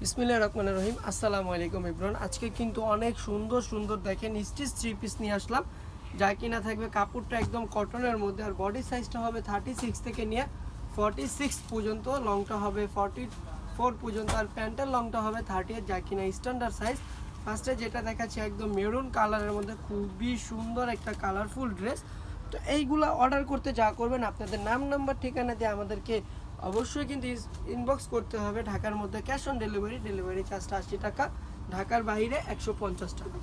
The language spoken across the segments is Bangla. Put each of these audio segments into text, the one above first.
বিসমিল্লাহির রহমানির রহিম। আসসালামু আলাইকুম এভরিওয়ান। আজকে কিন্তু অনেক সুন্দর সুন্দর দেখেন স্টিচ থ্রি পিস নিয়ে আসলাম, যা কিনা থাকবে কাপড়টা একদম কটনের মধ্যে। আর বডি সাইজটা হবে 36 থেকে নিয়ে 46 পর্যন্ত, লংটা হবে 44 পর্যন্ত, আর প্যান্টের লংটা হবে 38, যা কিনা স্ট্যান্ডার্ড সাইজ। ফার্স্টে যেটা দেখাচ্ছি একদম মেরুন কালারের মধ্যে, খুবই সুন্দর একটা কালারফুল ড্রেস। তো এইগুলা অর্ডার করতে যা করবেন, আপনাদের নাম নাম্বার ঠিকানা দিয়ে আমাদেরকে অবশ্যই কিন্তু ইনবক্স করতে হবে। ঢাকার মধ্যে ক্যাশ অন ডেলিভারি চার্জটা 80 টাকা, ঢাকার বাইরে 150 টাকা।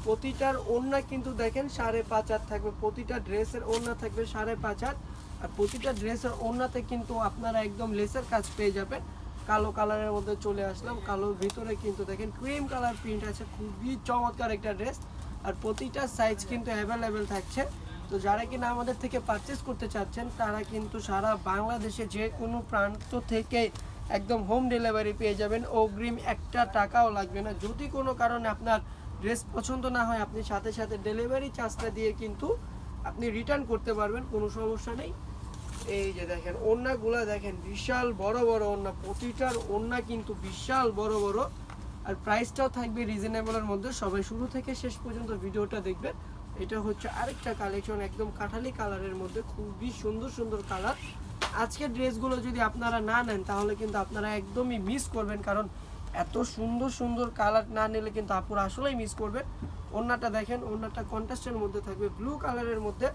প্রতিটার ওড়না কিন্তু দেখেন 5.5 হাত থাকবে, প্রতিটা ড্রেসের ওড়না থাকবে 5.5 হাত। আর প্রতিটা ড্রেসের ওড়নাতে কিন্তু আপনারা একদম লেসের কাজ পেয়ে যাবেন। কালো কালারের মধ্যে চলে আসলাম, কালোর ভিতরে কিন্তু দেখেন ক্রিম কালার প্রিন্ট আছে, খুবই চমৎকার একটা ড্রেস। আর প্রতিটা সাইজ কিন্তু অ্যাভেলেবেল থাকছে। তো যারা কিনা আমাদের থেকে পারচেস করতে চাচ্ছেন, তারা কিন্তু সারা বাংলাদেশে যে কোনো প্রান্ত থেকে একদম হোম ডেলিভারি পেয়ে যাবেন। অগ্রিম একটা টাকাও লাগবে না। যদি কোনো কারণে আপনার ড্রেস পছন্দ না হয়, আপনি সাথে সাথে ডেলিভারি চার্জটা দিয়ে কিন্তু আপনি রিটার্ন করতে পারবেন, কোনো সমস্যা নেই। এই যে দেখেন ওড়নাগুলো দেখেন, বিশাল বড় বড় ওড়না, প্রতিটার ওড়না কিন্তু বিশাল বড় বড়। আর প্রাইসটাও থাকবে রিজনেবলের মধ্যে। সবাই শুরু থেকে শেষ পর্যন্ত ভিডিওটা দেখবেন। এটা হচ্ছে আরেকটা কালেকশন, একদম কাঠালি কালারের মধ্যে, খুবই সুন্দর সুন্দর কালার। আজকের ড্রেসগুলো যদি আপনারা না নেন, তাহলে কিন্তু আপনারা একদমই মিস করবেন, কারণ এত সুন্দর সুন্দর কালার না নিলে কিন্তু আপুরা আসলেই মিস করবেন। ওড়নাটা দেখেন, ওড়নাটা কন্ট্রাস্টের মধ্যে থাকবে, ব্লু কালারের মধ্যে।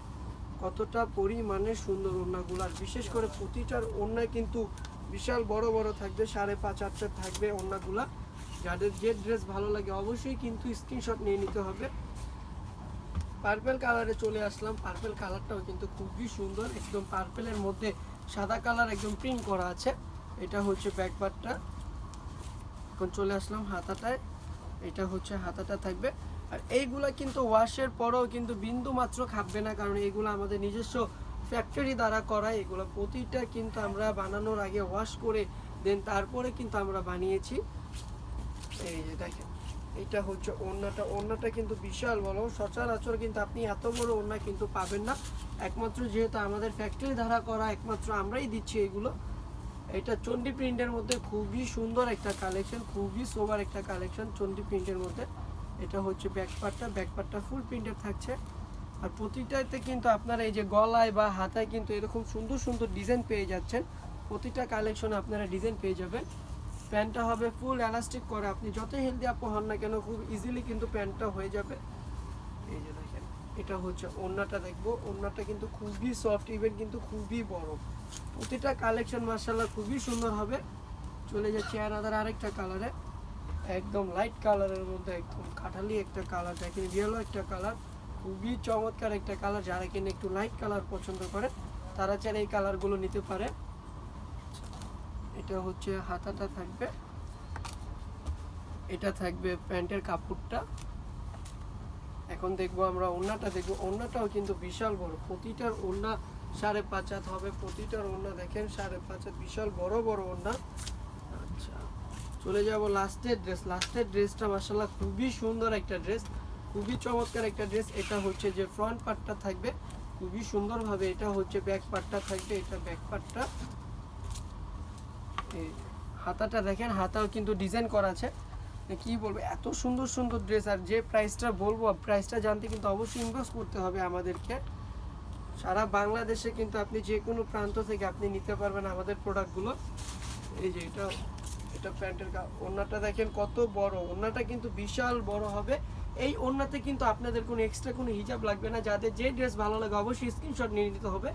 কতটা পরিমাণে সুন্দর ওড়নাগুলো, আর বিশেষ করে প্রতিটার ওড়নায় কিন্তু বিশাল বড় বড় থাকবে, 5.5 হাতের থাকবে ওড়নাগুলা। যাদের যে ড্রেস ভালো লাগে অবশ্যই কিন্তু স্ক্রিনশট নিয়ে নিতে হবে। পার্পেল কালারে চলে আসলাম, পার্পেল কালারটাও কিন্তু খুবই সুন্দর, একদম পার্পেলের মধ্যে সাদা কালার একদম প্রিন্ট করা আছে। এটা হচ্ছে ব্যাক পার্টটা। এখন চলে আসলাম হাতাটায়, এটা হচ্ছে হাতাটা থাকবে। আর এইগুলা কিন্তু ওয়াশের পরেও কিন্তু বিন্দু মাত্র খাববে না, কারণ এগুলো আমাদের নিজস্ব ফ্যাক্টরি দ্বারা করা। এগুলো প্রতিটা কিন্তু আমরা বানানোর আগে ওয়াশ করে দেন তারপরে কিন্তু আমরা বানিয়েছি। এই যে দেখেন, এটা হচ্ছে ওড়নাটা। ওড়নাটা কিন্তু বিশাল বড়, সচরাচর কিন্তু আপনি এত বড় ওড়না কিন্তু পাবেন না। একমাত্র যেহেতু আমাদের ফ্যাক্টরি দ্বারা করা, একমাত্র আমরাই দিচ্ছি এগুলো। এটা চন্ডি প্রিন্টের মধ্যে খুবই সুন্দর একটা কালেকশন, খুবই সোবার একটা কালেকশন চন্ডি প্রিন্টের মধ্যে। এটা হচ্ছে ব্যাক পার্টটা, ব্যাক পার্টটা ফুল প্রিন্টের থাকছে। আর প্রতিটাতে কিন্তু আপনারা এই যে গলায় বা হাতায় কিন্তু এরকম সুন্দর সুন্দর ডিজাইন পেয়ে যাচ্ছেন। প্রতিটা কালেকশনে আপনারা ডিজাইন পেয়ে যাবেন। প্যান্টটা হবে ফুল এলাস্টিক করা, আপনি যত হেলদি আপু হন না কেন খুব ইজিলি কিন্তু প্যান্টটা হয়ে যাবে। এই যে দেখেন, এটা হচ্ছে ওড়নাটা। দেখবো ওড়নাটা কিন্তু খুবই সফট, ইভেন কিন্তু খুবই বড়। প্রতিটা কালেকশন মাশাআল্লাহ খুবই সুন্দর হবে। চলে যাচ্ছে আরেকটা কালারে, একদম লাইট কালারের মধ্যে, একদম কাঠালি একটা কালার। দেখেন ইয়েলো একটা কালার, খুবই চমৎকার একটা কালার। যারা কিনা একটু লাইট কালার পছন্দ করে, তারা চাইলে এই কালারগুলো নিতে পারে। এটা হচ্ছে হাতাটা থাকবে, এটা থাকবে প্যান্টের কাপড়টা। এখন দেখবো আমরা ওড়নাটা, দেখবো ওড়নাটাও কিন্তু বিশাল বড়। প্রতিটার ওড়না 5.5 হাত হবে, প্রতিটার ওড়না দেখেন 5.5 হাত, বিশাল বড় বড় ওড়না। আচ্ছা, চলে যাব লাস্টের ড্রেস। লাস্টের ড্রেসটা মাশাআল্লাহ খুবই সুন্দর একটা ড্রেস, খুবই চমৎকার একটা ড্রেস। এটা হচ্ছে যে ফ্রন্ট পার্টটা থাকবে খুবই সুন্দরভাবে, এটা হচ্ছে ব্যাক পার্টটা থাকবে, এটা ব্যাক পার্টটা। এই হাতাটা দেখেন, হাতাও কিন্তু ডিজাইন করা আছে। কি বলবো, এত সুন্দর সুন্দর ড্রেস। আর যে প্রাইসটা বলবো, প্রাইসটা জানতে কিন্তু অবশ্যই ইনভেস্ট করতে হবে আমাদেরকে। সারা বাংলাদেশে কিন্তু আপনি যে কোনো প্রান্ত থেকে আপনি নিতে পারবেন আমাদের প্রোডাক্টগুলো। এই যে এটা, এটা প্যান্টের ওড়নাটা দেখেন কত বড়, ওড়নাটা কিন্তু বিশাল বড় হবে। এই ওড়নাতে কিন্তু আপনাদের কোনো এক্সট্রা কোনো হিজাব লাগবে না। যাদের যে ড্রেস ভালো লাগে অবশ্যই স্ক্রিনশট নিয়ে নিতে হবে।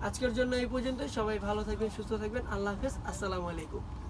আজকের জন্য এই পর্যন্তই। সবাই ভালো থাকবেন, সুস্থ থাকবেন। আল্লাহ হাফেজ, আসসালামু আলাইকুম।